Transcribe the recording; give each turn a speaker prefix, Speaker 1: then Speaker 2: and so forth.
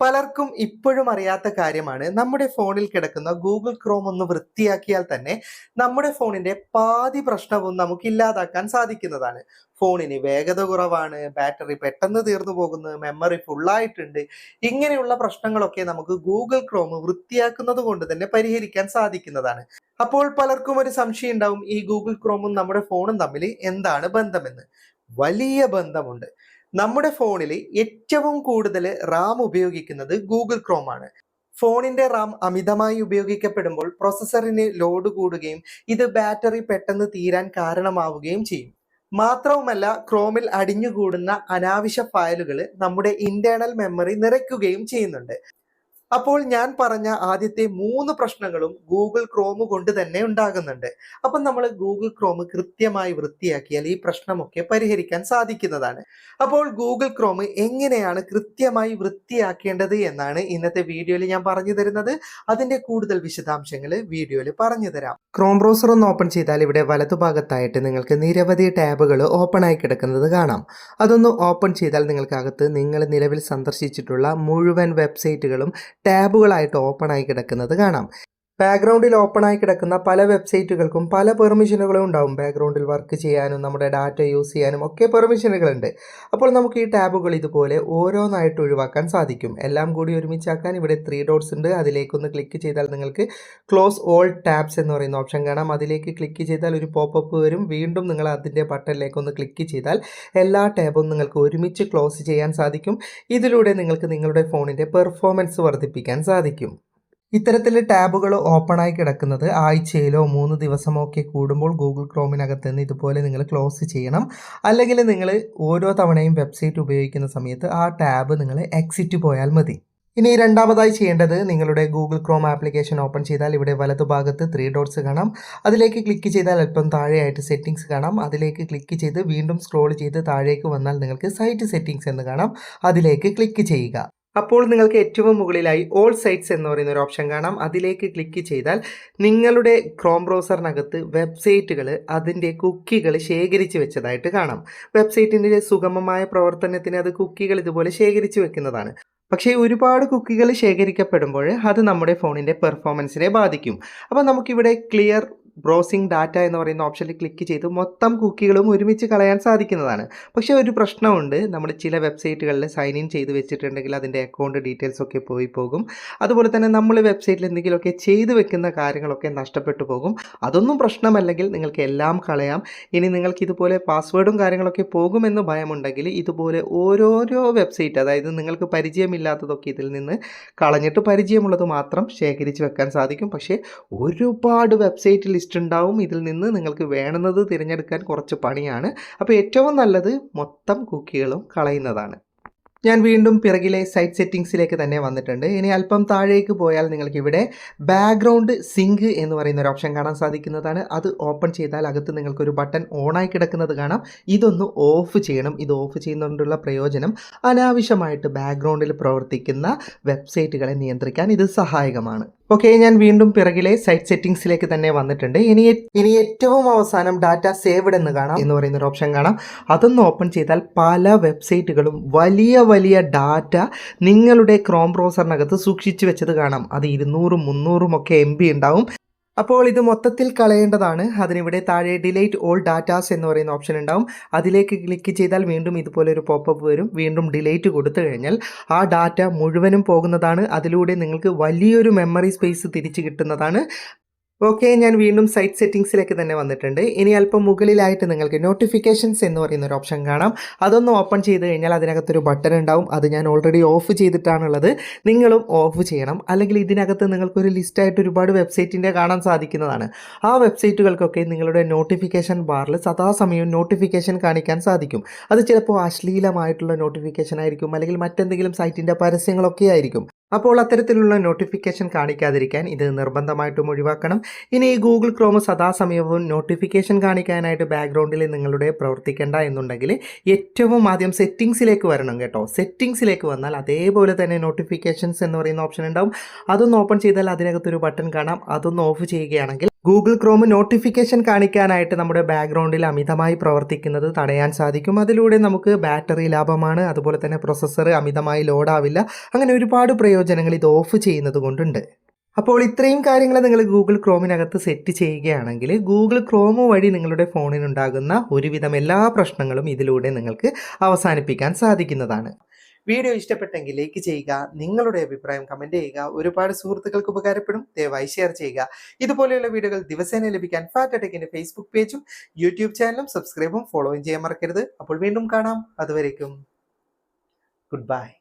Speaker 1: പലർക്കും ഇപ്പോഴും അറിയാത്ത കാര്യമാണ് നമ്മുടെ ഫോണിൽ കിടക്കുന്ന ഗൂഗിൾ ക്രോം ഒന്ന് വൃത്തിയാക്കിയാൽ തന്നെ നമ്മുടെ ഫോണിന്റെ പാതി പ്രശ്നവും നമുക്ക് ഇല്ലാതാക്കാൻ സാധിക്കുന്നതാണ്. ഫോണിന് വേഗത കുറവാണ്, ബാറ്ററി പെട്ടെന്ന് തീർന്നു പോകുന്നു, മെമ്മറി ഫുള്ളായിട്ടുണ്ട്. ഇങ്ങനെയുള്ള പ്രശ്നങ്ങളൊക്കെ നമുക്ക് ഗൂഗിൾ ക്രോം വൃത്തിയാക്കുന്നത് കൊണ്ട് തന്നെ പരിഹരിക്കാൻ സാധിക്കുന്നതാണ്. അപ്പോൾ പലർക്കും ഒരു സംശയം ഉണ്ടാവും, ഈ ഗൂഗിൾ ക്രോമും നമ്മുടെ ഫോണും തമ്മിൽ എന്താണ് ബന്ധമെന്ന്. വലിയ ബന്ധമുണ്ട്. നമ്മുടെ ഫോണിൽ ഏറ്റവും കൂടുതൽ റാം ഉപയോഗിക്കുന്നത് ഗൂഗിൾ ക്രോം ആണ്. ഫോണിന്റെ റാം അമിതമായി ഉപയോഗിക്കപ്പെടുമ്പോൾ പ്രോസസ്സറിന് ലോഡ് കൂടുകയും ഇത് ബാറ്ററി പെട്ടെന്ന് തീരാൻ കാരണമാവുകയും ചെയ്യും. മാത്രവുമല്ല, ക്രോമിൽ അടിഞ്ഞുകൂടുന്ന അനാവശ്യ ഫയലുകൾ നമ്മുടെ ഇന്റേണൽ മെമ്മറി നിറയ്ക്കുകയും ചെയ്യുന്നുണ്ട്. അപ്പോൾ ഞാൻ പറഞ്ഞ ആദ്യത്തെ 3 പ്രശ്നങ്ങളും ഗൂഗിൾ ക്രോം കൊണ്ട് തന്നെ ഉണ്ടാകുന്നുണ്ട്. അപ്പം നമ്മൾ ഗൂഗിൾ ക്രോം കൃത്യമായി വൃത്തിയാക്കിയാൽ ഈ പ്രശ്നമൊക്കെ പരിഹരിക്കാൻ സാധിക്കുന്നതാണ്. അപ്പോൾ ഗൂഗിൾ ക്രോം എങ്ങനെയാണ് കൃത്യമായി വൃത്തിയാക്കേണ്ടത് എന്നാണ് ഇന്നത്തെ വീഡിയോയിൽ ഞാൻ പറഞ്ഞു തരുന്നത്. അതിന്റെ കൂടുതൽ വിശദാംശങ്ങൾ വീഡിയോയിൽ പറഞ്ഞു തരാം. ക്രോം ബ്രൗസർ ഒന്ന് ഓപ്പൺ ചെയ്താൽ ഇവിടെ വലതുഭാഗത്തായിട്ട് നിങ്ങൾക്ക് നിരവധി ടാബുകൾ ഓപ്പൺ ആയി കിടക്കുന്നത് കാണാം. അതൊന്ന് ഓപ്പൺ ചെയ്താൽ നിങ്ങൾക്കകത്ത് നിങ്ങൾ നിലവിൽ സന്ദർശിച്ചിട്ടുള്ള മുഴുവൻ വെബ്സൈറ്റുകളും ടാബുകളായിട്ട് ഓപ്പൺ ആയി കിടക്കുന്നത് കാണാം. ബാക്ക്ഗ്രൗണ്ടിൽ ഓപ്പൺ ആയി കിടക്കുന്ന പല വെബ്സൈറ്റുകൾക്കും പല പെർമിഷനുകളും ഉണ്ടാവും. ബാക്ക്ഗ്രൗണ്ടിൽ വർക്ക് ചെയ്യാനും നമ്മുടെ ഡാറ്റ യൂസ് ചെയ്യാനും ഒക്കെ പെർമിഷനുകളുണ്ട്. അപ്പോൾ നമുക്ക് ഈ ടാബുകൾ ഇതുപോലെ ഓരോന്നായിട്ട് ഒഴിവാക്കാൻ സാധിക്കും. എല്ലാം കൂടി ഒരുമിച്ചാക്കാൻ ഇവിടെ 3 ഡോട്ട്സ് ഉണ്ട്. അതിലേക്കൊന്ന് ക്ലിക്ക് ചെയ്താൽ നിങ്ങൾക്ക് ക്ലോസ് ഓൾ ടാബ്സ് എന്ന് പറയുന്ന ഓപ്ഷൻ കാണാം. അതിലേക്ക് ക്ലിക്ക് ചെയ്താൽ ഒരു പോപ്പപ്പ് വരും. വീണ്ടും നിങ്ങൾ അതിൻ്റെ ബട്ടണിലേക്ക് ഒന്ന് ക്ലിക്ക് ചെയ്താൽ എല്ലാ ടാബും നിങ്ങൾക്ക് ഒരുമിച്ച് ക്ലോസ് ചെയ്യാൻ സാധിക്കും. ഇതിലൂടെ നിങ്ങൾക്ക് നിങ്ങളുടെ ഫോണിൻ്റെ പെർഫോമൻസ് വർദ്ധിപ്പിക്കാൻ സാധിക്കും. ഇത്തരത്തിൽ ടാബുകൾ ഓപ്പൺ ആയി കിടക്കുന്നത് ആഴ്ചയിലോ 3 ദിവസമോ ഒക്കെ കൂടുമ്പോൾ ഗൂഗിൾ ക്രോമിനകത്ത് നിന്ന് ഇതുപോലെ നിങ്ങൾ ക്ലോസ് ചെയ്യണം. അല്ലെങ്കിൽ നിങ്ങൾ ഓരോ തവണയും വെബ്സൈറ്റ് ഉപയോഗിക്കുന്ന സമയത്ത് ആ ടാബ് നിങ്ങൾ എക്സിറ്റ് പോയാൽ മതി. ഇനി രണ്ടാമതായി ചെയ്യേണ്ടത്, നിങ്ങളുടെ ഗൂഗിൾ ക്രോം ആപ്ലിക്കേഷൻ ഓപ്പൺ ചെയ്താൽ ഇവിടെ വലതുഭാഗത്ത് 3 ഡോട്ട്സ് കാണാം. അതിലേക്ക് ക്ലിക്ക് ചെയ്താൽ അല്പം താഴെയായിട്ട് സെറ്റിംഗ്സ് കാണാം. അതിലേക്ക് ക്ലിക്ക് ചെയ്ത് വീണ്ടും സ്ക്രോൾ ചെയ്ത് താഴേക്ക് വന്നാൽ നിങ്ങൾക്ക് സൈറ്റ് സെറ്റിംഗ്സ് എന്ന് കാണാം. അതിലേക്ക് ക്ലിക്ക് ചെയ്യുക. അപ്പോൾ നിങ്ങൾക്ക് ഏറ്റവും മുകളിലായി ഓൾ സൈറ്റ്സ് എന്ന് പറയുന്ന ഒരു ഓപ്ഷൻ കാണാം. അതിലേക്ക് ക്ലിക്ക് ചെയ്താൽ നിങ്ങളുടെ ക്രോം ബ്രൗസറിനകത്ത് വെബ്സൈറ്റുകൾ അതിൻ്റെ കുക്കികൾ ശേഖരിച്ച് വെച്ചതായിട്ട് കാണാം. വെബ്സൈറ്റിൻ്റെ സുഗമമായ പ്രവർത്തനത്തിന് അത് കുക്കികൾ ഇതുപോലെ ശേഖരിച്ച് വെക്കുന്നതാണ്. പക്ഷേ ഒരുപാട് കുക്കികൾ ശേഖരിക്കപ്പെടുമ്പോൾ അത് നമ്മുടെ ഫോണിൻ്റെ പെർഫോമൻസിനെ ബാധിക്കും. അപ്പോൾ നമുക്കിവിടെ ക്ലിയർ ബ്രൗസിംഗ് ഡാറ്റ എന്ന് പറയുന്ന ഓപ്ഷനിൽ ക്ലിക്ക് ചെയ്ത് മൊത്തം കുക്കികളും ഒരുമിച്ച് കളയാൻ സാധിക്കുന്നതാണ്. പക്ഷേ ഒരു പ്രശ്നമുണ്ട്, നമ്മൾ ചില വെബ്സൈറ്റുകളിൽ സൈൻ ഇൻ ചെയ്ത് വെച്ചിട്ടുണ്ടെങ്കിൽ അതിൻ്റെ അക്കൗണ്ട് ഡീറ്റെയിൽസ് ഒക്കെ പോയി പോകും. അതുപോലെ തന്നെ നമ്മൾ വെബ്സൈറ്റിൽ എന്തെങ്കിലുമൊക്കെ ചെയ്ത് വെക്കുന്ന കാര്യങ്ങളൊക്കെ നഷ്ടപ്പെട്ടു പോകും. അതൊന്നും പ്രശ്നമല്ലെങ്കിൽ നിങ്ങൾക്ക് എല്ലാം കളയാം. ഇനി നിങ്ങൾക്ക് ഇതുപോലെ പാസ്വേഡും കാര്യങ്ങളൊക്കെ പോകുമെന്ന് ഭയമുണ്ടെങ്കിൽ ഇതുപോലെ ഓരോരോ വെബ്സൈറ്റ്, അതായത് നിങ്ങൾക്ക് പരിചയമില്ലാത്തതൊക്കെ ഇതിൽ നിന്ന് കളഞ്ഞിട്ട് പരിചയമുള്ളത് മാത്രം ശേഖരിച്ച് വെക്കാൻ സാധിക്കും. പക്ഷേ ഒരുപാട് വെബ്സൈറ്റ് ലിസ്റ്റ് ഉണ്ടാവും. ഇതിൽ നിന്ന് നിങ്ങൾക്ക് വേണ്ടുന്നത് തിരഞ്ഞെടുക്കാൻ കുറച്ച് പണിയാണ്. അപ്പോൾ ഏറ്റവും നല്ലത് മൊത്തം കുക്കികളും കളയുന്നതാണ്. ഞാൻ വീണ്ടും പിറകിലെ സൈറ്റ് സെറ്റിംഗ്സിലേക്ക് തന്നെ വന്നിട്ടുണ്ട്. ഇനി അല്പം താഴേക്ക് പോയാൽ നിങ്ങൾക്ക് ഇവിടെ ബാക്ക്ഗ്രൗണ്ട് സിങ്ക് എന്ന് പറയുന്ന ഒരു ഓപ്ഷൻ കാണാൻ സാധിക്കുന്നതാണ്. അത് ഓപ്പൺ ചെയ്താൽ അകത്ത് നിങ്ങൾക്കൊരു ബട്ടൺ ഓണായി കിടക്കുന്നത് കാണാം. ഇതൊന്ന് ഓഫ് ചെയ്യണം. ഇത് ഓഫ് ചെയ്യുന്നതുകൊണ്ടുള്ള പ്രയോജനം, അനാവശ്യമായിട്ട് ബാക്ക്ഗ്രൗണ്ടിൽ പ്രവർത്തിക്കുന്ന വെബ്സൈറ്റുകളെ നിയന്ത്രിക്കാൻ ഇത് സഹായകമാണ്. ഓക്കെ, ഞാൻ വീണ്ടും പിറകിലെ സൈറ്റ് സെറ്റിംഗ്സിലേക്ക് തന്നെ വന്നിട്ടുണ്ട്. ഇനി ഏറ്റവും അവസാനം ഡാറ്റ സേവ്ഡ് എന്ന് കാണാം എന്ന് പറയുന്ന ഒരു ഓപ്ഷൻ കാണാം. അതൊന്ന് ഓപ്പൺ ചെയ്താൽ പല വെബ്സൈറ്റുകളും വലിയ ഡാറ്റ നിങ്ങളുടെ ക്രോം ബ്രൗസറിനകത്ത് സൂക്ഷിച്ചു വെച്ചത് കാണാം. അത് 200 300 ഒക്കെ MB ഉണ്ടാവും. അപ്പോൾ ഇത് മൊത്തത്തിൽ കളയേണ്ടതാണ്. അതിനിവിടെ താഴെ ഡിലീറ്റ് ഓൾ ഡാറ്റാസ് എന്ന് പറയുന്ന ഓപ്ഷൻ ഉണ്ടാവും. അതിലേക്ക് ക്ലിക്ക് ചെയ്താൽ വീണ്ടും ഇതുപോലെ ഒരു പോപ്പപ്പ് വരും. വീണ്ടും ഡിലീറ്റ് കൊടുത്തു കഴിഞ്ഞാൽ ആ ഡാറ്റ മുഴുവനും പോകുന്നതാണ്. അതിലൂടെ നിങ്ങൾക്ക് വലിയൊരു മെമ്മറി സ്പേസ് തിരിച്ചു കിട്ടുന്നതാണ്. ഓക്കെ, ഞാൻ വീണ്ടും സൈറ്റ് സെറ്റിംഗ്സിലേക്ക് തന്നെ വന്നിട്ടുണ്ട്. ഇനി അല്പം മുകളിലായിട്ട് നിങ്ങൾക്ക് നോട്ടിഫിക്കേഷൻസ് എന്ന് പറയുന്ന ഒരു ഓപ്ഷൻ കാണാം. അതൊന്ന് ഓപ്പൺ ചെയ്ത് കഴിഞ്ഞാൽ അതിനകത്തൊരു ബട്ടൺ ഉണ്ടാവും. അത് ഞാൻ ഓൾറെഡി ഓഫ് ചെയ്തിട്ടാണുള്ളത്. നിങ്ങളും ഓഫ് ചെയ്യണം. അല്ലെങ്കിൽ ഇതിനകത്ത് നിങ്ങൾക്കൊരു ലിസ്റ്റായിട്ട് ഒരുപാട് വെബ്സൈറ്റിൻ്റെ കാണാൻ സാധിക്കുന്നതാണ്. ആ വെബ്സൈറ്റുകൾക്കൊക്കെ നിങ്ങളുടെ നോട്ടിഫിക്കേഷൻ ബാറിൽ സദാസമയവും നോട്ടിഫിക്കേഷൻ കാണിക്കാൻ സാധിക്കും. അത് ചിലപ്പോൾ അശ്ലീലമായിട്ടുള്ള നോട്ടിഫിക്കേഷൻ ആയിരിക്കും, അല്ലെങ്കിൽ മറ്റെന്തെങ്കിലും സൈറ്റിൻ്റെ പരസ്യങ്ങളൊക്കെ ആയിരിക്കും. അപ്പോൾ അത്തരത്തിലുള്ള നോട്ടിഫിക്കേഷൻ കാണിക്കാതിരിക്കാൻ ഇത് നിർബന്ധമായിട്ടും ഒഴിവാക്കണം. ഇനി ഈ ഗൂഗിൾ ക്രോം സദാസമയവും നോട്ടിഫിക്കേഷൻ കാണിക്കാനായിട്ട് ബാക്ക്ഗ്രൗണ്ടിൽ നിങ്ങളുടെ പ്രവർത്തിക്കേണ്ട എന്നുണ്ടെങ്കിൽ ഏറ്റവും ആദ്യം സെറ്റിംഗ്സിലേക്ക് വരണം കേട്ടോ. സെറ്റിംഗ്സിലേക്ക് വന്നാൽ അതേപോലെ തന്നെ നോട്ടിഫിക്കേഷൻസ് എന്ന് പറയുന്ന ഓപ്ഷൻ ഉണ്ടാവും. അതൊന്ന് ഓപ്പൺ ചെയ്താൽ അതിനകത്തൊരു ബട്ടൺ കാണാം. അതൊന്ന് ഓഫ് ചെയ്യുകയാണെങ്കിൽ ഗൂഗിൾ ക്രോം നോട്ടിഫിക്കേഷൻ കാണിക്കാനായിട്ട് നമ്മുടെ ബാക്ക്ഗ്രൗണ്ടിൽ അമിതമായി പ്രവർത്തിക്കുന്നത് തടയാൻ സാധിക്കും. അതിലൂടെ നമുക്ക് ബാറ്ററി ലാഭമാണ്, അതുപോലെ തന്നെ പ്രൊസസ്സർ അമിതമായി ലോഡാവില്ല. അങ്ങനെ ഒരുപാട് പ്രയോജനങ്ങൾ ഇത് ഓഫ് ചെയ്യുന്നത് കൊണ്ടുണ്ട്. അപ്പോൾ ഇത്രയും കാര്യങ്ങൾ നിങ്ങൾ ഗൂഗിൾ ക്രോമിനകത്ത് സെറ്റ് ചെയ്യുകയാണെങ്കിൽ ഗൂഗിൾ ക്രോം വഴി നിങ്ങളുടെ ഫോണിനുണ്ടാകുന്ന ഒരുവിധം എല്ലാ പ്രശ്നങ്ങളും ഇതിലൂടെ നിങ്ങൾക്ക് അവസാനിപ്പിക്കാൻ സാധിക്കുന്നതാണ്. വീഡിയോ ഇഷ്ടപ്പെട്ടെങ്കിൽ ലൈക്ക് ചെയ്യുക, നിങ്ങളുടെ അഭിപ്രായം കമന്റ് ചെയ്യുക. ഒരുപാട് സുഹൃത്തുക്കൾക്ക് ഉപകാരപ്പെടും, ദയവായി ഷെയർ ചെയ്യുക. ഇതുപോലെയുള്ള വീഡിയോകൾ ദിവസേന ലഭിക്കാൻ ഫാറ്റ് ടെക്കിന്റെ ഫേസ്ബുക്ക് പേജും യൂട്യൂബ് ചാനലും സബ്സ്ക്രൈബും ഫോളോയും ചെയ്യാൻ മറക്കരുത്. അപ്പോൾ വീണ്ടും കാണാം. അതുവരേക്കും ഗുഡ് ബൈ.